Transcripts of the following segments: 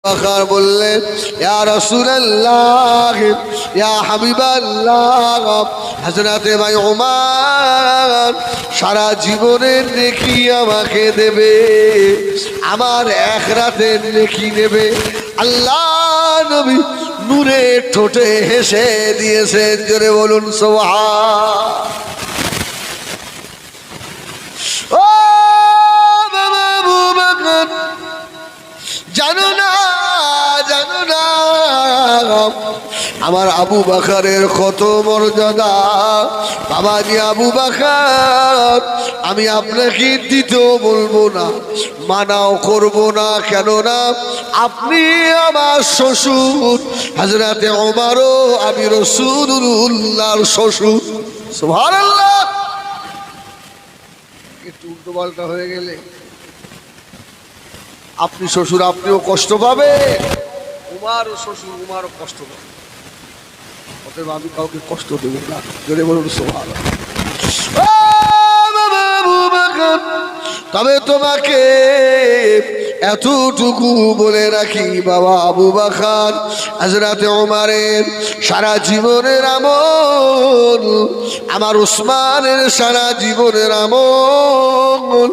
বকর বললেন, ইয়া রাসূলুল্লাহ, ইয়া হাবিবাল্লাহ, হযরতে ভাই ওমর সারা জীবনের নেকি আমাকে দেবে, আমার এক রাতের নেকি নেবে। আল্লাহ নবী নূরে ঠোঁটে হেসে দিয়েছেন। জোরে বলুন সুবহান। ও বাবা আবু বকর, জানো না আমার আবু বকরের কত মর্যাদা। বাবাজি আবু বকর, আমি আপনাকে দিতেও বলবো না, মানাও করব না, কেননা আপনি আমার শ্বশুর। হযরতে ওমরও আমি রাসূলুল্লাহর শ্বশুর। সুবহানাল্লাহ। একটু উল্টো পাল্টা হয়ে গেলে আপনি শ্বশুর, আপনিও কষ্ট পাবে, উমারও শ্বশুর, উমারও কষ্ট পাবে। অতএব আমি কাউকে কষ্ট দেব না। জোরে বলুন সুবহানাল্লাহ। তবে তোমাকে এতটুকু বলে রাখি বাবা আবু বকর, হযরতে ওমরের সারা জীবনের আমল, আমার উসমানের সারা জীবনের আমল,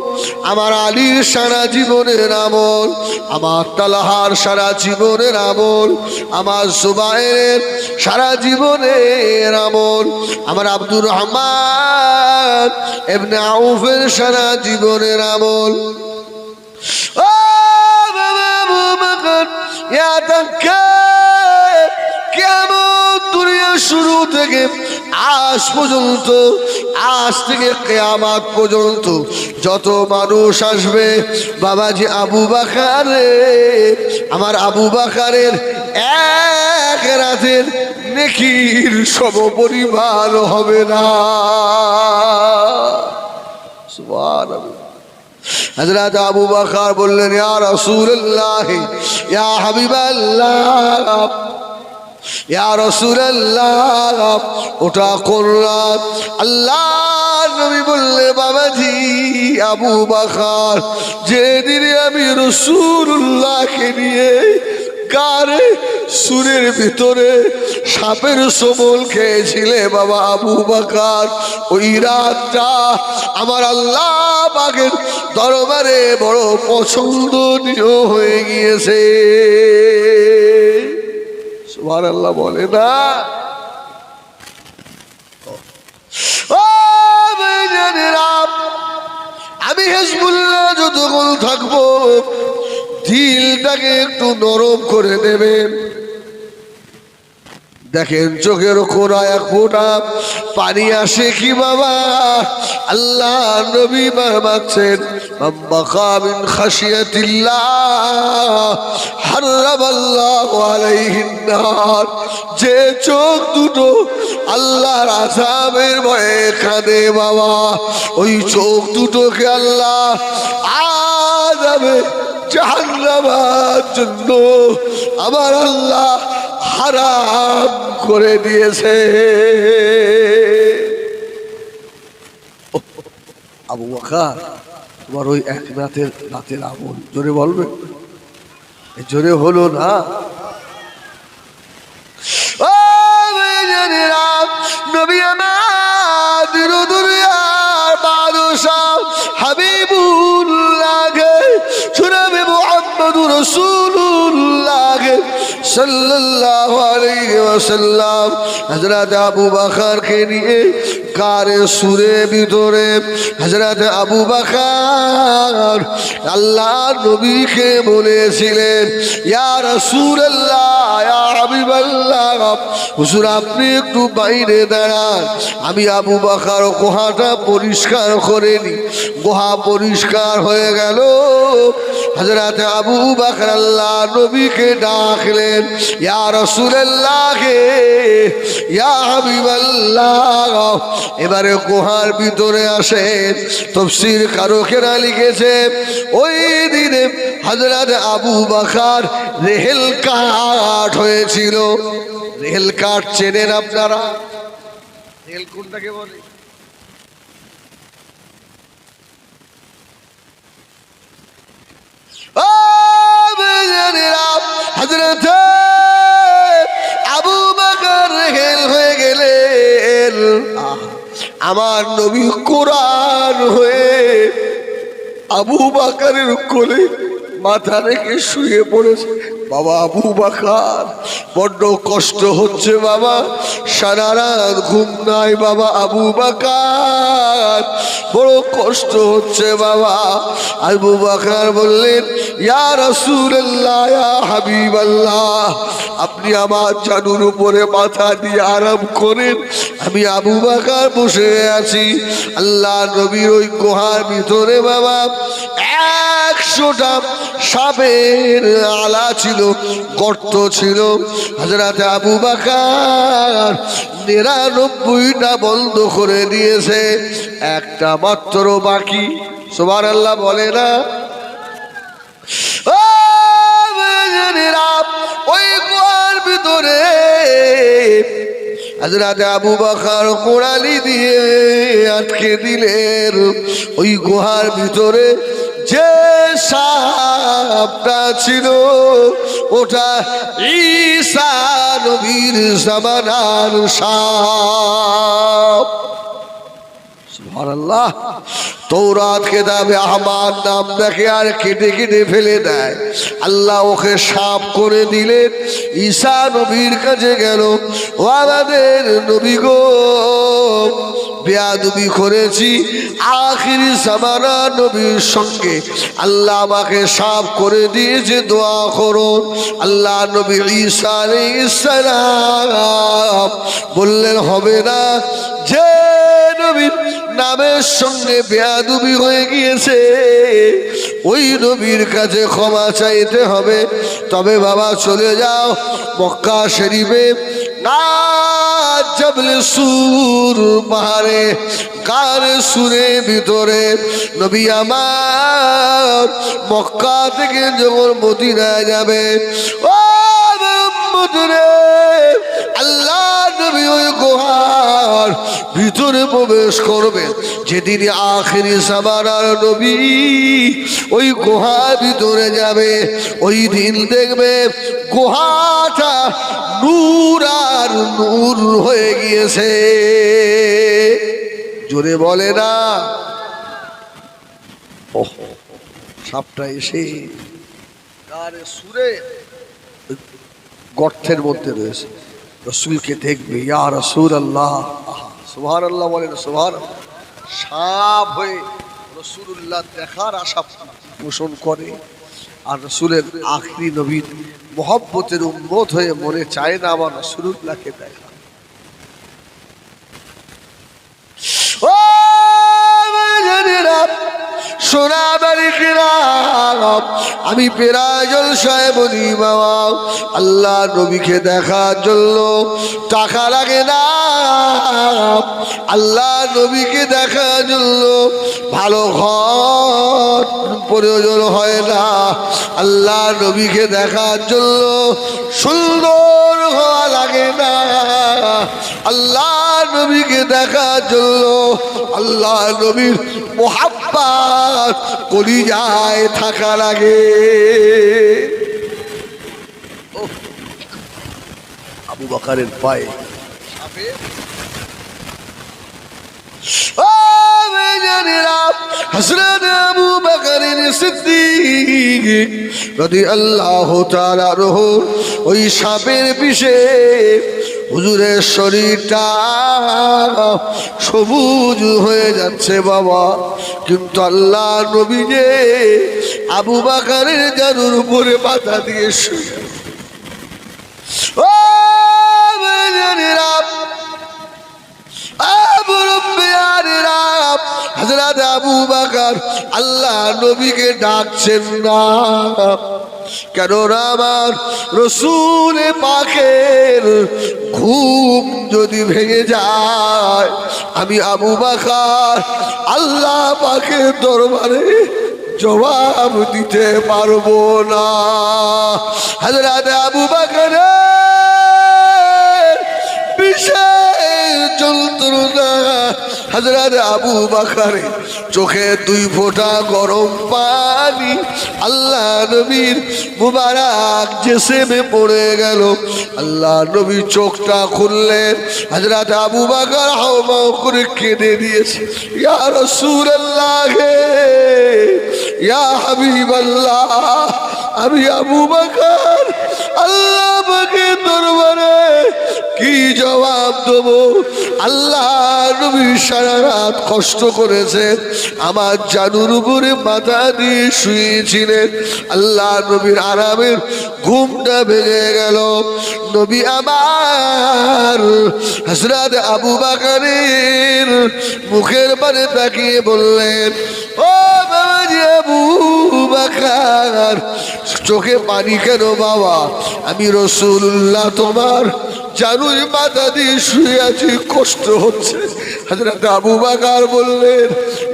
আমার আলীর সারা জীবনের আমল, আমার তালহার সারা জীবনের আমল, আমার জুবায়ের সারা জীবনের আমল, আমার আব্দুর রহমান ইবনে আউফের সারা জীবনের আমল। ও বাবা আবু বকর, ইয়া তাক্কা কিয়ামত দুনিয়া শুরু থেকে আজ পর্যন্ত, আজ থেকে কিয়ামত পর্যন্ত যত মানুষ আসবে, বাবাজি আবু বকর, আমার আবু বকরের এক রাতের নেকির সমপরিমাণ হবে না। সুবহানাল্লাহ। হযরত আবু বকর বললেন, ইয়া রাসূলুল্লাহ, ইয়া হাবিবাল্লাহ, ইয়া রাসূলুল্লাহ, ওটা কোন রাত? আল্লাহ নবী বললে, বাবাজি আবু বকর, যেদিন আমি রাসূলুল্লাহকে নিয়ে গারে সুরের ভিতরে সাপের সমল খেয়েছিলে বাবা আবু বকর, ওই রাতটা আমার আল্লাহ পাকের দরবারে বড় পছন্দনীয় হয়ে গিয়েছে। সুবহানাল্লাহ বলে না? ও ভাইজানেরা, আমি হিজবুল্লাহ যতক্ষণ থাকবো দিলটাকে একটু নরম করে দেবেন। দেখেন চোখের কোণায় এক ফোঁটা পানি আসে কি বাবা? আল্লাহ নবী ফরমাচ্ছেন, মান বাকা মিন খাশিয়াতিল্লাহ হারামাল্লাহু আলাইহিন নার। যে চোখ দুটো আল্লাহর আযাবের ভয়ে কাঁদে বাবা, ওই চোখ দুটোকে আল্লাহ আযাবে জাহান্নামের জন্য আমার আল্লাহ হারাম করে দিয়েছে। আবু বকর, তোমার ওই এক রাতের আমল জোরে বলবে, জোরে হলো না? ও ভাইজানেরা, নবী আমার দুনিয়ার বাদশা হাবিবুল্লাহ জনাবে মুহাম্মদুর রাসূলুল্লাহ সাল্লাল্লাহু আলাইহি ওয়াসাল্লাম হযরত আবু বকরকে নিয়ে গারে সুরে ভিতরে, হযরত আবু বকর আল্লাহ নবীকে বলেছিলেন, ইয়া রাসূলুল্লাহ, ইয়া হাবিবাল্লাহ, হুজুর আপনি একটু বাইরে দাঁড়ান, আমি আবু বকর গুহাটা পরিষ্কার করে নি। গুহা পরিষ্কার হয়ে গেল। হযরত আবু বকর আল্লাহ নবীকে ডাকলেন, ইয়া রাসূলুল্লাহ, ইয়া হাবিবাল্লাহ, এবারে গুহার ভিতরে আসেন। তাফসীর কারকেরা লিখেছে, ওই দিনে হযরত আবু বকর রেহেল কাঠ হয়েছিল। রেহেল কাঠ চেনেন আপনারা? রেহেল কোনটাকে বলে? ও হযরত আবু বকর হেল হয়ে গেলেন। আমার নবী কোরআন হয়ে আবু বকরের কোলে মাথা রেখে শুয়ে পড়েছে। বাবা আবু বকর, বড্ড কষ্ট হচ্ছে বাবা, সারা রাত ঘুম নাই বাবা আবু বকর, বড় কষ্ট হচ্ছে বাবা। আবু বকর বললেন, ইয়া রাসূলুল্লাহ, ইয়া হাবিবাল্লাহ, আপনি আমার জানুর উপরে মাথা দিয়ে আরাম করেন, আমি আবু বকর বসে আছি। আল্লাহ নবীর ওই গুহার ভিতরে বাবা 100টা সাপের আলা ছিল, গর্ত ছিল। হযরত আবু বকর 99টা বন্ধ করে দিয়েছে, একটা মাত্র বাকি। সুবহানাল্লাহ বলে না? ও ভাইজানেরা, ওই গুহার ভিতরে হযরত আবু বকর কোড়ালি দিয়ে আটকে দিলেন। ওই গুহার ভিতরে যে সাপটা ছিল ওটা ঈসা নবীর জামানার সাপ। সুবহানাল্লাহ। তৌরাত কিতাবে আহমদ নাম দেখে আর কেটে কেটে ফেলে দেয়। আল্লাহ ওকে সাফ করে দিলেন। ঈসা নবীর কাছে গেল, ও আমাদের নবী গো, বেয়াদবি করেছি আখিরি জামানা নবীর সঙ্গে, আল্লাহ আমাকে সাফ করে দিয়েছে, দোয়া করো। আল্লাহ নবী ঈসা আলাইহিস সালাম বললেন, হবে না, যে নবীর নামের সঙ্গে বেয়াদবি হয়ে গিয়েছে ওই নবীর কাছে ক্ষমা চাইতে হবে। তবে বাবা চলে যাও মক্কা শরীফে জবলে সুর পাহাড়ে গারে সুরে ভিতরে নবী আমার মক্কা থেকে যখন মদিনায় যাবে, ও মদিনা আল্লাহ নবী ওই গুহার ভিতরে প্রবেশ করবে। যেদিন আখিরি জামানার নবী ওই গুহার ভিতরে যাবে, ওই দিন দেখবে গুহাটা নূর আর নূর হয়ে গিয়েছে। জোরে বলে না? ওহ, সাপটা এসে গারে সুরে গর্তের মধ্যে রয়েছে, রসুলকে দেখবে, ইয়া রাসূলুল্লাহ, সুবহানাল্লাহ বলেন, সুবহানাল্লাহ। সাপ হয়ে রাসূলুল্লাহ দেখার আশা পোষণ করে, আর রসুলের আখিরি নবীর মহব্বতের উম্মত হয়ে মনে চায় না আমার রাসূলুল্লাহকে দেখা। ও সোনা বালিকেরা, আমি পেরায় জলসায় বলি বাবা, আল্লাহ নবীকে দেখার জন্য টাকা লাগে না, আল্লাহ নবীকে দেখার জন্য ভালো ঘর প্রয়োজন হয় না, আল্লাহ নবীকে দেখার জন্য সুন্দর হওয়া লাগে না, আল্লাহ নবীকে দেখার জন্য আল্লাহ নবীর মোহাব্বত কলিজায় থাকা লাগে। আবু বকরের পায়ে হযরত আবু বকর সিদ্দিক রাদিয়াল্লাহু তাআলা আনহু ওই সাপের বিষে হুজুরের শরীরটা সবুজ হয়ে যাচ্ছে বাবা, কিন্তু আল্লাহ নবী যে আবু বকরের জানুর উপরে মাথা দিয়ে শুয়ে, ও হযরত আবু বকর আল্লাহ নবীকে ডাকছেন না, কেন আমার রসূল পাকের ঘুম যদি ভেঙে যায়, আমি আবু বকর আল্লাহ পাকের দরবারে জবাব দিতে পারবো না। হযরত আবু বকর বিশেষ যন্ত্রণা। হযরত আবু বকর চোখে 2 ফোঁটা গরম পানি আল্লাহ নবীর মুবারক জিসমে পড়ে গেল। আল্লাহ নবী চোখটা খুললেন, হযরত আবু বকর হাওমাও করে কেঁদে দিয়েছে। ইয়া রাসূলুল্লাহ, ইয়া হাবিবাল্লাহ, আমি আবু বকর আল্লাহ পাকের দরবারে কি জবাব দেব? আল্লাহ নবী সারা রাত কষ্ট করেছেন, আমার জানুর উপরে মাথা দিয়ে শুয়েছিলেন। আল্লাহ নবীর আরামের ঘুমটা ভেঙে গেল। নবী আমার হযরত আবু বকরের মুখের পানে তাকিয়ে বললেন, ও বাবাজি আবু বকর, চোখে পানি কেন বাবা? আমি রাসূলুল্লাহ তোমার জানুর মাথা দিয়ে শুয়ে আছি, কষ্ট হচ্ছে। হযরত আবু বকর বললেন,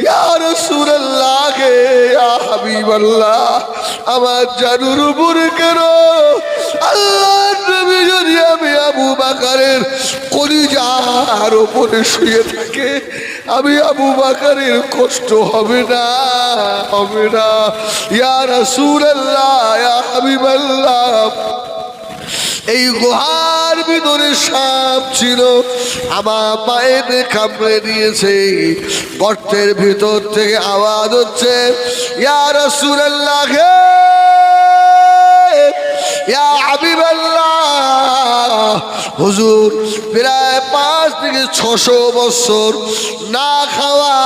ইয়া রাসূলুল্লাহ, ইয়া হাবিবাল্লাহ, আমার জানুর উপরে কেন? আল্লাহর নবী যদি আমি আবু বকরের কলিজার উপরে শুয়ে থাকে, আমি আবু বকরের কষ্ট হবে না, হবে না। ইয়া রাসূলুল্লাহ, ইয়া হাবিবাল্লাহ, এই গুহার ভিতরে সাপ ছিল, আমার পায়ের কামড়ে দিয়েছে। গর্তের ভিতর থেকে আওয়াজ হচ্ছে, ইয়া রাসূলুল্লাহ, ইয়া হাবিবাল্লাহ, হুজুর প্রায় 5 থেকে 600 বছর না খাওয়া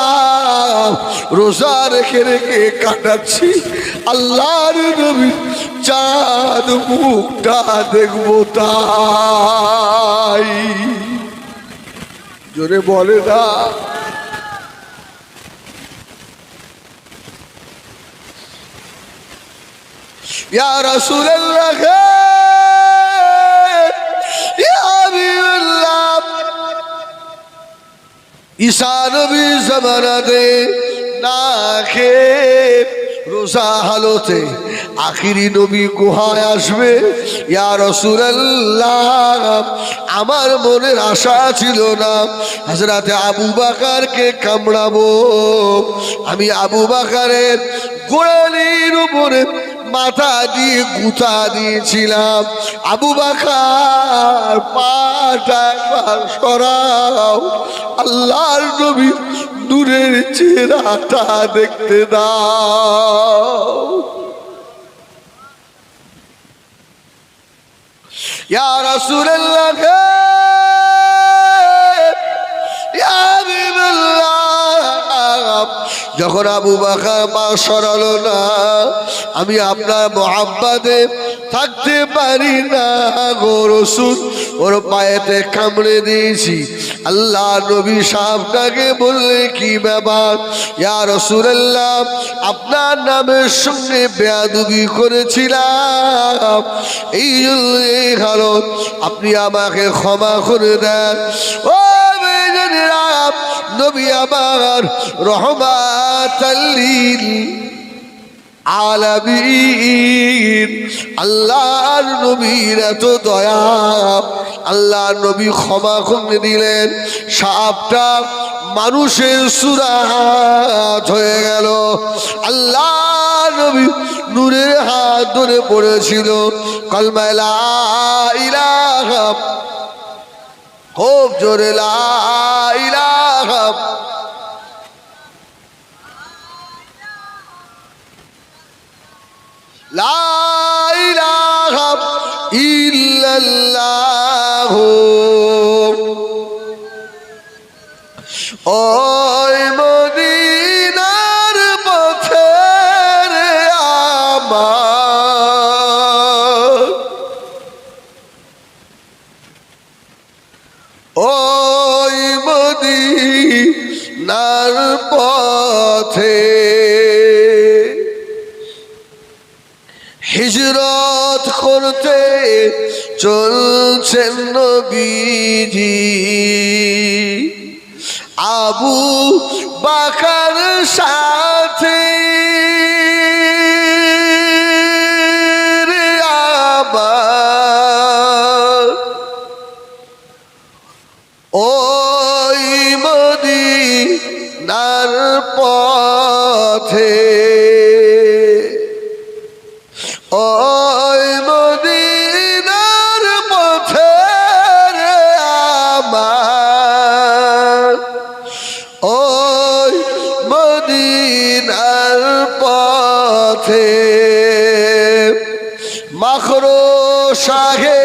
রোজা রেখে রেখে কাটাচ্ছি। আল্লাহর নবী চাঁদ মুখটা দেখবো তাই। জোরে বলে না। ইয়া রাসূলুল্লাহ, ইয়া হাবিবাল্লাহ, ঈসা নবী জামানাতে না খেয়ে রোজা হালতে আখিরি নবী গুহায় আসবে। ইয়া রাসূলুল্লাহ, আমার মনের আশা ছিল না হযরত আবু বকরকে কামড়াবো। আমি আবু বকরের গোড়ালির উপরে মাথা দিয়ে গুঁতা দিয়েছিলাম। আবু বকর পাটা সরাও, আল্লাহর নবী নূরের চেহারাটা দেখতে দাও। ইয়া রাসূলুল্লাহ, ইয়া হাবিবাল্লাহ, যখন আবু বকর পা সরালো না, আমি আপনার মোহাব্বতে থাকতে পারি না গো রাসূল, ওর পায়েতে কামড়ে দিয়েছি। আল্লাহ নবী সাহাবটাকে বললে, কি ব্যাপার? ইয়া রাসূলুল্লাহ, আপনার নামের সঙ্গে বেয়াদবি করেছিলাম, এই জন্য কারণ আপনি আমাকে ক্ষমা করে দেন। ও বেজনেরা, নবী আমার রহমাতাল লিল আলামিন, আল্লাহর নবীর এত দয়া, আল্লাহর নবী ক্ষমা করে দিলেন। সাপটা মানুষের সুরাত হয়ে গেল। আল্লাহ নবী নূরের হাত ধরে পড়েছিল, কলমা লা ইলাহা, খুব জোরে লা ইলাহা, লা ইলাহা ইল্লাল্লাহ। ওই মদিনার পথে রে আমার, ওই মদিনার পথে হিজরত করতে চলছেন নবীজি। আবু বকর সাথে আমার, ওই মাখরো শাহে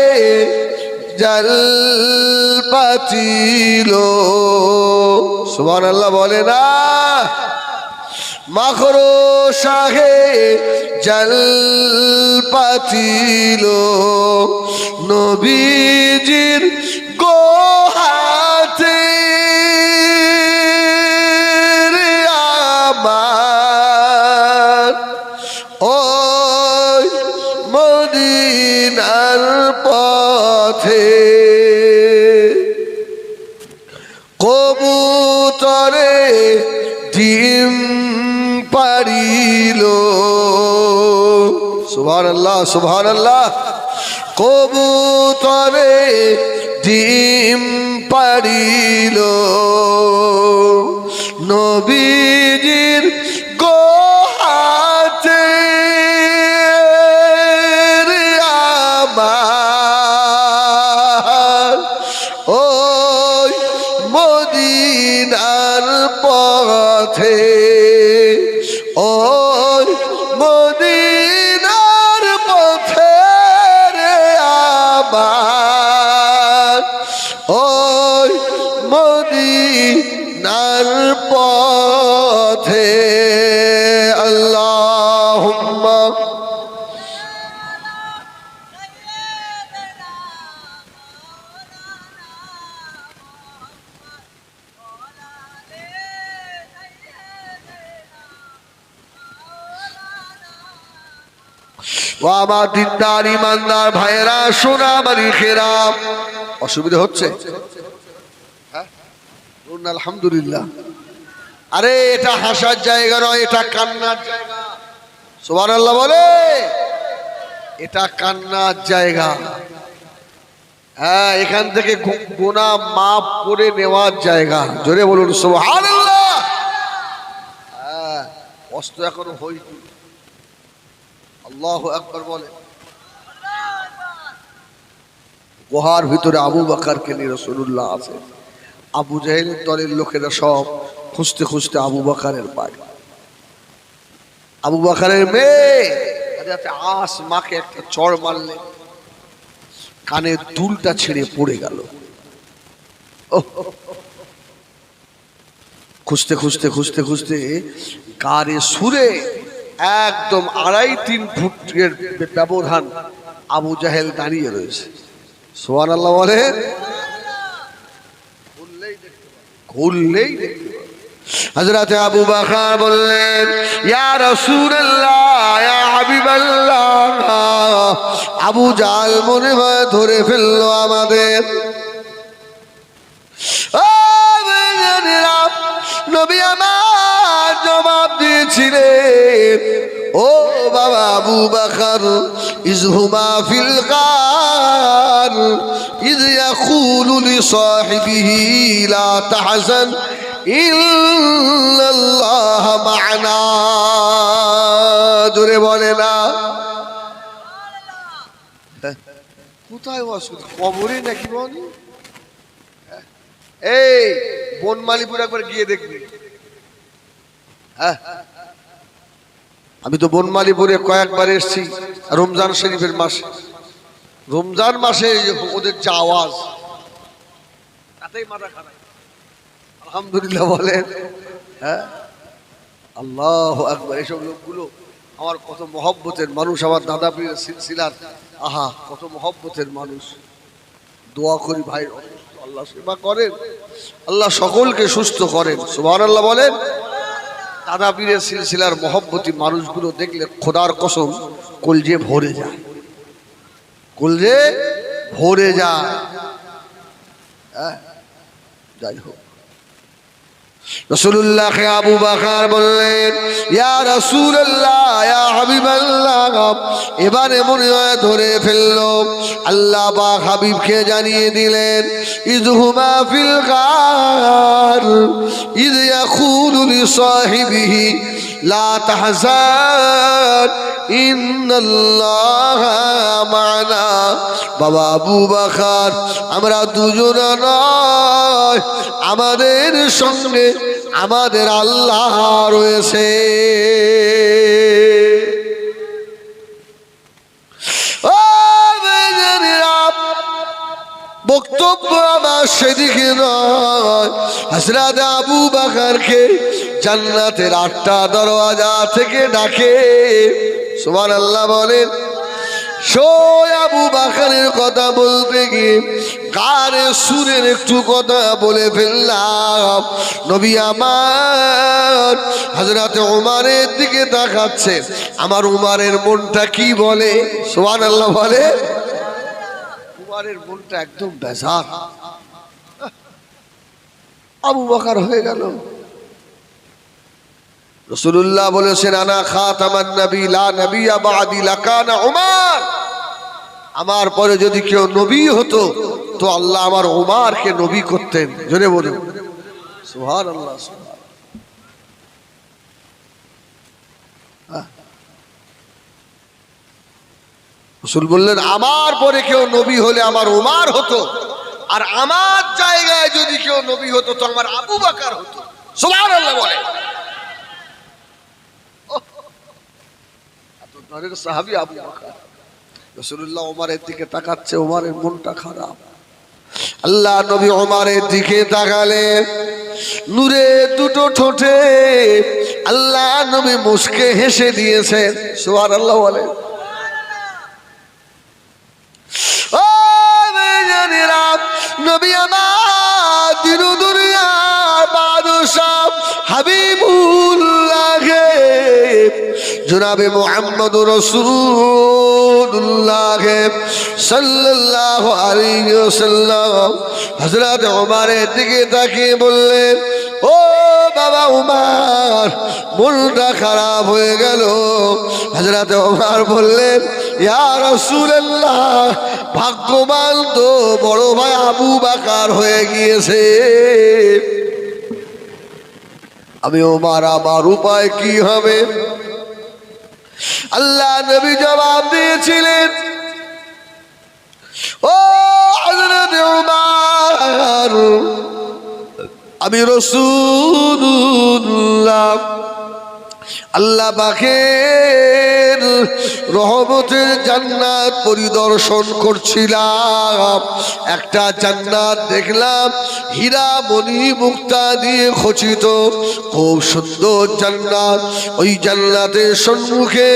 জল পাতিল সুবহানাল্লাহ বলে না মাখরো শাহে জল পাতিল নবীজির গোহাতে আমার ওই মদিনার পথে কবুতরে ডিম পারিল সুবহানাল্লাহ সুবহানাল্লাহ কবুতরে ডিম পারিল নবীজির গোহাতে আমার ওই মদিনার পথে ওই মদিনার পথে রে আমার ওই মদিনার পথে আল্লাহুম্মা ও আমার দিনদার ইমানদার ভাইয়েরা সোনা বাড়ি খেরাম অসুবিধা হচ্ছে আলহামদুলিল্লাহ আরে এটা হাসার জায়গা নয় এটা কান্নার জায়গা সুবহানাল্লাহ বলে এটা কান্নার জায়গা হ্যাঁ এখান থেকে গুনাহ মাফ করে নেওয়ার জায়গা জোরে বলুন সুবহানাল্লাহ হ্যাঁ অস্ত এখনো হয়নি আল্লাহু আকবার বলে গুহার ভিতরে আবু বকরকে নিয়ে রাসূলুল্লাহ আছে আবু জাহেলের দলের লোকেরা সব খুঁজতে খুঁজতে আবু বকরের বাড়ি আবু বকরের মেয়ে মাকে একটা চড় মারলে কানের দুলটা ছিঁড়ে পড়ে গেল খুঁজতে খুঁজতে খুঁজতে খুঁজতে কারে সুরে একদম 2.5-3 ফুটের ব্যবধান আবু জাহেল দাঁড়িয়ে রয়েছে সুবহানাল্লাহ বলে খুললেই দেখতে হযরত আবু বকর বললেন ইয়া রাসূলুল্লাহ ইয়া হাবিবাল্লাহ আবু জাহেল মনে হয় ধরে ফেললো আমাদের নবী আমার জবাব দিয়েছিলেন ও বাবা আবু বকর ইজহুমা ফিল গার ইয ইয়াকুলু লিসাহিবিহি লা তাহজান ইল্লাল্লাহ মা'না জোরে বলে না কোথায় ওয়াসুদ কবরে নাকি বলি এই বনমালীপুর একবার গিয়ে দেখবি হ্যাঁ আমি তো বনমালীপুরে কয়েকবার এসেছি রমজান শরীফের মাসে রমজান মাসে ওদের যা আওয়াজ তাতেই মাথা খারাপ আলহামদুলিল্লাহ বলেন হ্যাঁ আল্লাহু আকবার এসব লোকগুলো আমার কত মহব্বতের মানুষ আমার দাদা পীরের সিলসিলার আহা কত মহব্বতের মানুষ দোয়া করি ভাই আল্লাহ সেবা করেন আল্লাহ সকলকে সুস্থ করেন সুবহানাল্লাহ বলেন দাদা পীরের সিলসিলার মহব্বতী মানুষগুলো দেখলে খোদার কসম কলজে ভরে যায় কলজে ভরে যায় যাই হোক রাসূলুল্লাহকে আবু বকর বললেন ইয়া রাসূলুল্লাহ ইয়া হাবিবাল্লাহ এবারে মনে হয় ধরে ফেললো আল্লাহ পাক হাবিবকে জানিয়ে দিলেন ইযহুমা ফিল গার ইয ইয়াকুলু লিসাহিবিহি লা তাহজান ইন্নাল্লাহা মা'না বাবা আবু বকর আমরা দুজন নয় আমাদের সঙ্গে আমাদের আল্লাহ রয়েছে ও বক্তব্য আমার সেদিকে নয়। হযরত আবু বকরকে জান্নাতের 8টা দরওয়াজা থেকে ডাকে। সুবহানাল্লাহ বলেন। আবু বকরের কথা বলতে গিয়ে কারে সুরের একটু কথা বলে ফেললাম। নবী আমার হযরত ওমরের দিকে তাকাচ্ছে। আমার উমারের মনটা কি বলে? সুবহানাল্লাহ বলে। উমারের মনটা একদম বেজার। আবু বকর হয়ে গেল। রাসূলুল্লাহ বলেছেন, আনা খাতামান নবী লা নবিয়্যা বাদি লাকানা উমার। আমার পরে যদি কেউ নবী হতো তো আল্লাহ আমার উমারকে নবী করতেন। জোরে বলুন সুবহানাল্লাহ। রাসূল বললেন, আমার পরে কেউ নবী হলে আমার উমার হতো, আর আমার জায়গায় যদি কেউ নবী হতো তো আমার আবু বকর হতো। সুবহানাল্লাহ বলে। সাহাবী আবু বকর। রাসূলুল্লাহ ওমরের দিকে তাকাচ্ছে, ওমরের মনটা খারাপ। আল্লাহ নবী ওমরের দিকে তাকালেন, নূরে দুটো ঠোঁটে আল্লাহ নবী মুস্কে হেসে দিয়েছেন। সুবহানাল্লাহ বলে। ও মেয়েরা, নবী আমার দিন দুনিয়ার বাদশা হাবিবুল্লাহ জনাবে মুহাম্মদুর রাসূলুল্লাহ সাল্লাল্লাহু আলাইহি ওয়াসাল্লাম হযরত ওমরের দিকে তাকিয়ে বললেন, ও বাবা উমর, মনটা খারাপ হয়ে গেল। হযরত ওমর বললেন, ইয়া রাসূলুল্লাহ, ভাগ্যবান তো বড় ভাই আবু বকর হয়ে গিয়েছে। আমি ওমর, আমার উপায় কি হবে? আল্লাহ নবী জবাব দিয়েছিলেন, ও হযরত ওমর, আমি রাসূলুল্লাহ আল্লাহ পাকের রহমতের জান্নাত পরিদর্শন করছিলাম। একটা জান্নাত দেখলাম হীরা মণি মুক্তা দিয়ে খচিত, খুব সুন্দর জান্নাত। ওই জান্নাতের সম্মুখে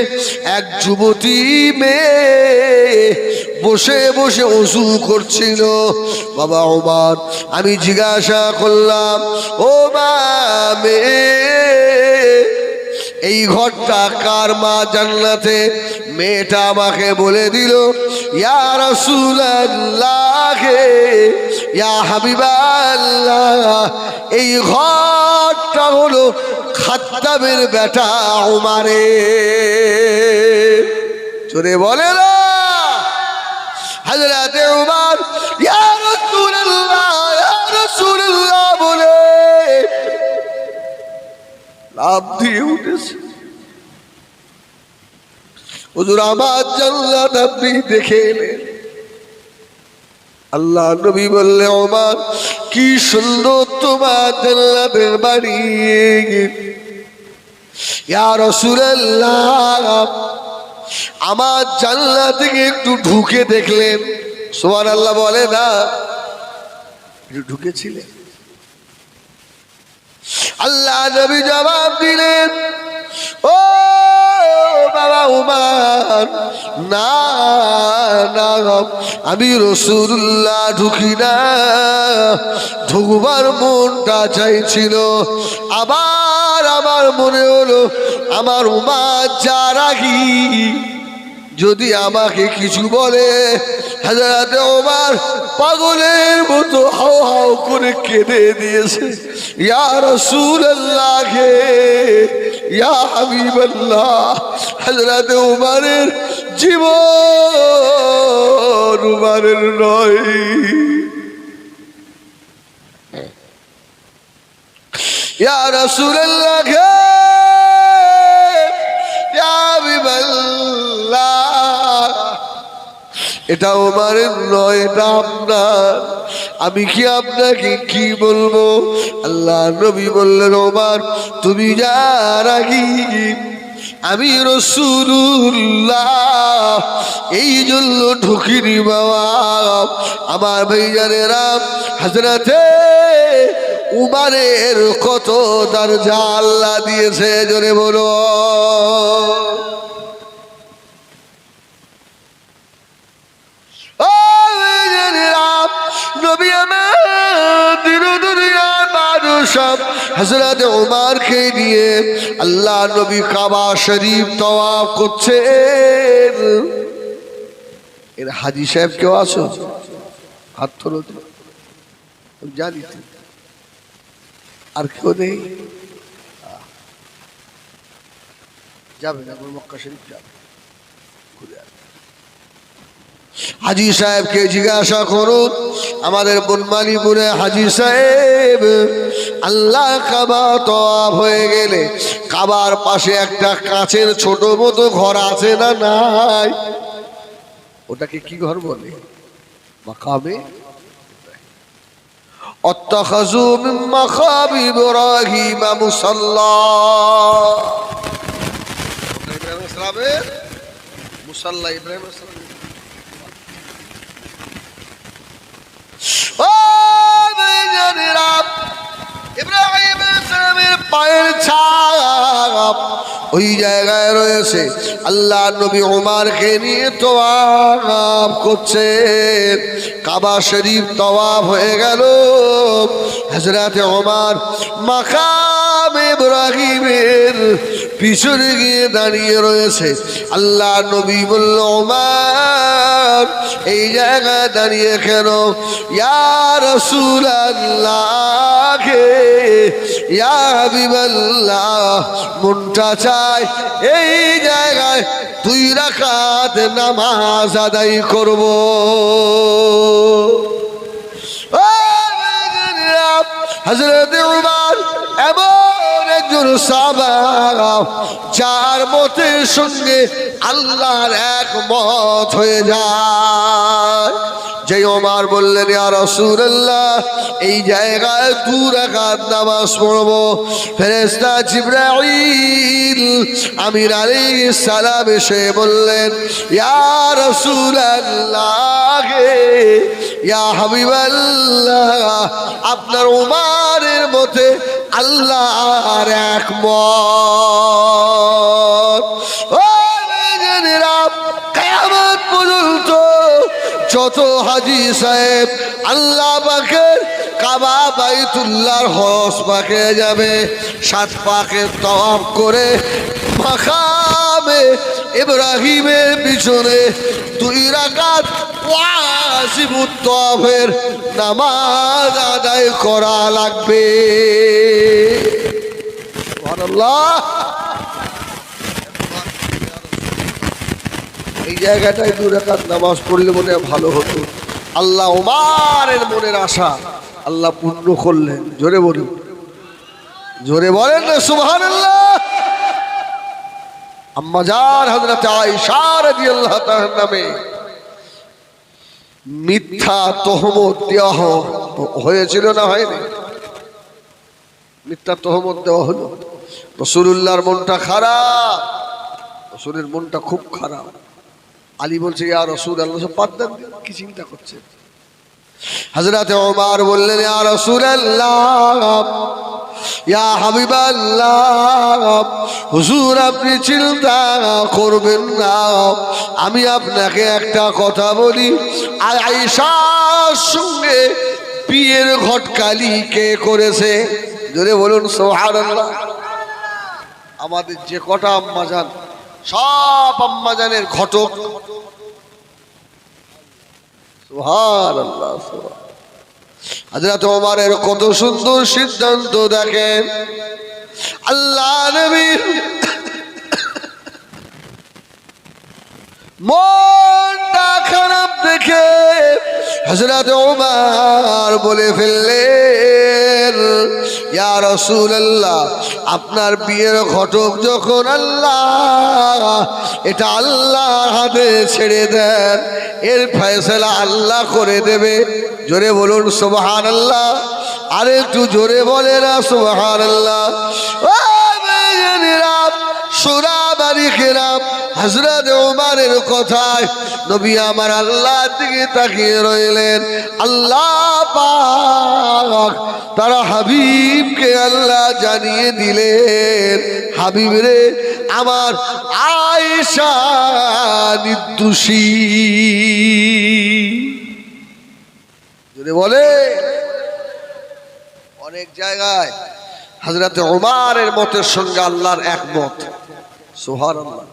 এক যুবতী মেয়ে বসে বসে ওযু করছিল। বাবা ওমর, আমি জিজ্ঞাসা করলাম, ও মা, মেয়ে এই ঘরটা কার মা জান্নাতে? মেয়েটা আমাকে বলে দিল, ইয়া রাসূলুল্লাহ, ইয়া হাবিবাল্লাহ, এই ঘরটা হলো খাত্তাবের বেটা উমারের। জোরে বলে না হযরত উমর ইয়া রাসূলুল্লাহ, ইয়া রাসূলুল্লাহ বলে লাফ দিয়ে উঠেছে। হুজুর, আমার জান্নাত আপনি দেখে এলেন। আল্লাহ নবী বললে, ওমর, কি সুন্দর তোমার জান্নাতের বাড়ি। ইয়া রাসূলুল্লাহ, আমার জান্নাত থেকে একটু ঢুকে দেখলেন? সুবহানাল্লাহ বলে না, একটু ঢুকেছিলেন? আল্লাহ নবী জবাব দিলেন, ও বাবা উমর, না না, আমি রাসূলুল্লাহ ঢুকি না। ঢুকবার মনটা চাইছিল, আবার আমার মনে হলো আমার উমর যা রাগী, যদি আমাকে কিছু বলে। হযরত ওমর পাগলের মতো হাও হাও করে কেঁদে দিয়েছে। ইয়া রাসূলুল্লাহ, ইয়া হাবিবাল্লাহ। হযরত ওমরের জীবন উমরের নয়। ইয়া রাসূলুল্লাহ, ইয়া হাবিবাল্লাহ, এটা ওমরের নয়, এটা আপনার। আমি কি আপনাকে কি বলবো? আল্লাহ নবী বললেন, ওমর, তুমি যা রাগী, আমি রাসূলুল্লাহ এই জন্য ঢুকিনি বাবা। আমার ভাইজানেরা, হযরতে উমরের কত দরজা আল্লাহ দিয়েছে, জোরে বলো। নবী আমার দুনিয়ার মানুষ হযরত উমরকে নিয়ে আল্লাহ নবী কাবা শরীফ তওয়াফ করছেন। এর হাজী সাহেব কেউ আছো? হাত তোলো। জানি তো আর কেউ নেই? যাবে না মক্কা শরীফ যাবে। হাজী সাহেবকে জিজ্ঞাসা করুন, আমাদের বনমালীপুরে হাজী সাহেব আল্লাহ কাবা তওয়াফ হয়ে গেলে কাবার পাশে একটা কাচের ছোট মতো ঘর আছে না নাই? ওটাকে কি ঘর বলে? মাকামে আত্তাখাযু মিন মাকাম ইব্রাহিম মুসাল্লা। ইব্রাহিম ইসলামের মুসাল্লা, ইব্রাহিম ইসলাম। ইব্রাহিম ইসলামের পায়ের ছাপ ওই জায়গায় রয়েছে। আল্লাহ নবী উমরকে নিয়ে তওয়াফ করছেন। কাবা শরীফ তওয়াফ হয়ে গেল। হযরতে উমর মাকাম ইব্রাহিমের পিছনে গিয়ে দাঁড়িয়ে রয়েছে। আল্লাহ নবী বলল, উমর এই জায়গায় দাঁড়িয়ে কেন? ইয়া রাসূলুল্লাহ, ইয়া হাবিবাল্লাহ, মনটা চায় এই জায়গায় 2 রাকাত নামাজ আদায় করব। হযরত উমর এমন একজন সাহাবা যার মতের সঙ্গে আল্লাহর এক মত হয়ে যায়। যে ওমর বললেন, ইয়া রাসূলুল্লাহ এই জায়গায় 2 রাকাত নামাজ পড়ব। ফেরেশতা জিবরাইল আমির আলাইহিস সালাম এসে বললেন, ইয়া রাসূলুল্লাহ, ইয়া হাবিবাল্লাহ, আপনার উমরের মতে আল্লাহর এক মত। ও মেয়েরা, কিয়ামত পর্যন্ত যত হাজী সাহেব আল্লাহ পাকের কাবা বাইতুল্লাহর হজ পাকে যাবে, 7 পাকে তওয়াফ করে মাকামে ইব্রাহিমের পিছনে 2 রাকাত ওয়াজিবুত তওয়াফের নামাজ আদায় করা লাগবে। সুবহানাল্লাহ। এই জায়গাটায় 2 রাকাত নামাজ পড়লে মনে ভালো হতো। আল্লাহ উমরের মনের আশা আল্লাহ পূর্ণ করলেন। জোরে বলুন, জোরে বলেন না সুবহানাল্লাহ। আম্মা জান হযরত আয়েশা রাদিয়াল্লাহু তাআলা নামে মিথ্যা তহমত দেওয়া হয়েছিল না হয়নি? মিথ্যা তহমত দেওয়া হলো। রাসূলুল্লাহর মনটা খারাপ, রাসূলের মনটা খুব খারাপ। আলী বলছে, ইয়া রাসূলুল্লাহ, সব বাদ দেন, কি চিন্তা করছেন? হযরত ওমর বললেন, ইয়া রাসূলুল্লাহ, ইয়া হাবিবাল্লাহ, হুজুর আপনি চিন্তা করবেন না, আমি আপনাকে একটা কথা বলি। আয়েশার সঙ্গে বিয়ের ঘটকালি কে করেছে? জোরে বলুন সুবহানাল্লাহ। আমাদের যে কটা আম্মা জান, সব আম্মা জানের ঘটক। সুবহানাল্লাহ। হযরত ওমরের কত সুন্দর সিদ্ধান্ত দেখেন। আল্লাহ নবীর মনটা খারাপ দেখে হযরত ওমর বলে ফেললেন, ইয়া রাসূলুল্লাহ, আপনার বিয়ের ঘটক যখন আল্লাহ, এটা আল্লাহর হাতে ছেড়ে দেন, এর ফয়সালা আল্লাহ করে দেবে। জোরে বলুন সুবহানাল্লাহ। আর একটু জোরে বলে না সুবহানাল্লাহ। ও মেয়েরা, সূরা মালিকেরাম হযরত ওমরের কথায় নবী আমার আল্লাহর দিকে তাকিয়ে রইলেন। আল্লাহ পাক তারা হাবিবকে আল্লাহ জানিয়ে দিলেন, হাবিব রে আমার আয়েশা নির্দোষী। যদি বলে অনেক জায়গায় হযরত ওমরের মতের সঙ্গে আল্লাহর একমত, সুবহানাল্লাহ।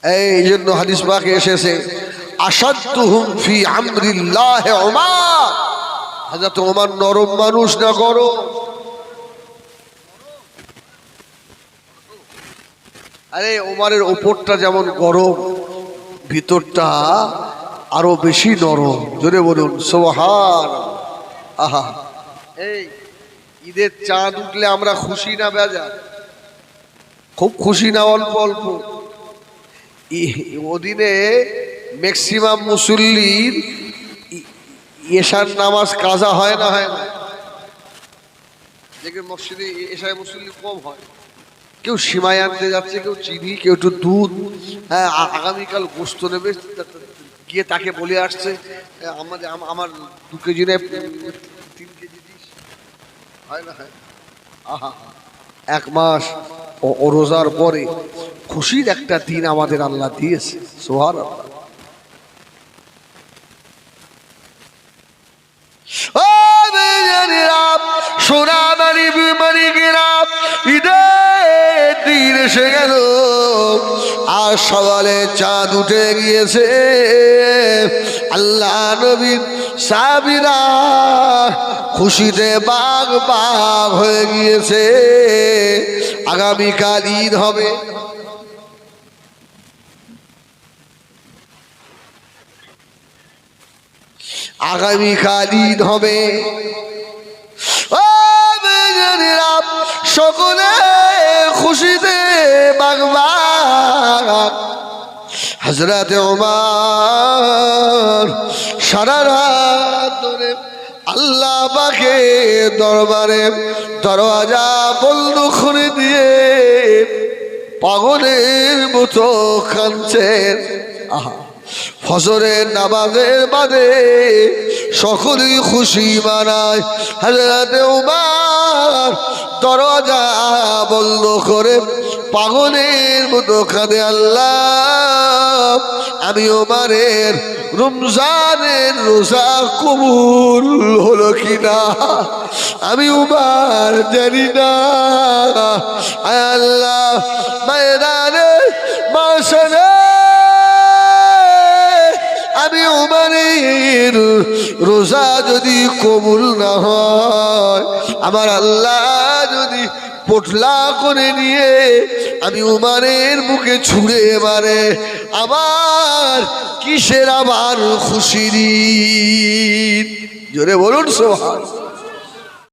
এই জন্য হাদিস পাকে এসেছে আশাদ্দুহুম ফি আমরিল্লাহ ওমর। হযরত ওমর নরম মানুষ না গরম? আরে ওমরের উপরটা যেমন গরম, ভিতরটা আরো বেশি নরম। জোরে বলুন সুবহানাল্লাহ। আহা, এই ঈদের চাঁদ উঠলে আমরা খুশি না বেজার? খুব খুশি না অল্প অল্প? ওদিনে ম্যাক্সিমাম মুসল্লির এশার নামাজ কাজা হয় না, হয় না? দেখবেন মসজিদে এশায় মুসল্লি কম হয়। কেউ সিমাই আনতে যাচ্ছে, কেউ চিনি, কেউ একটু দুধ, হ্যাঁ আগামীকাল গোস্ত নেবে, গিয়ে তাকে বলে আসছে আমার 2 কেজি নেই 3 কেজি দিস, হয় না? হয়। আহা, 1 মাস ও রোজার পরে খুশির একটা দিন আমাদের আল্লাহ দিয়েছে, সুবহানাল্লাহ। ও বেজানিরা, সোনামানি বিমানিকেরা, ঈদের দিন এসে গেল আর সকালে চাঁদ উঠে গিয়েছে। আল্লাহ নবীর সাহাবীরা খুশিতে বাগ বাগ হয়ে গিয়েছে। আগামীকাল ঈদ হবে। আগামীকাল ঈদ হবে। ও বেজানিরা, সকলে খুশিতে বাগবাগ। হযরত ওমর সারা রাত ধরে আল্লাহ পাকের দরবারে দরওয়াজা বন্ধ করে দিয়ে পাগলের মতো কাঁদছেন। আহা, ফজরের নামাজের বাদে সকলেই খুশি মানায়। হযরত ওমর দরজা বন্ধ করে পাগলের মতো কাঁদে, আল্লাহ আমি ওমরের রমজানের রোজা কবুল হলো কিনা আমি ওমর জানি না। আল্লাহ ময়দানে মাশাআল্লাহ আমি ওমরের রোজা যদি কবুল না হয়, আমার আল্লাহ যদি পোটলা করে নিয়ে আমি ওমরের মুখে ছুঁড়ে মারে, আমার কিসের আবার খুশির ঈদ? জোরে বলুন সুবহানাল্লাহ।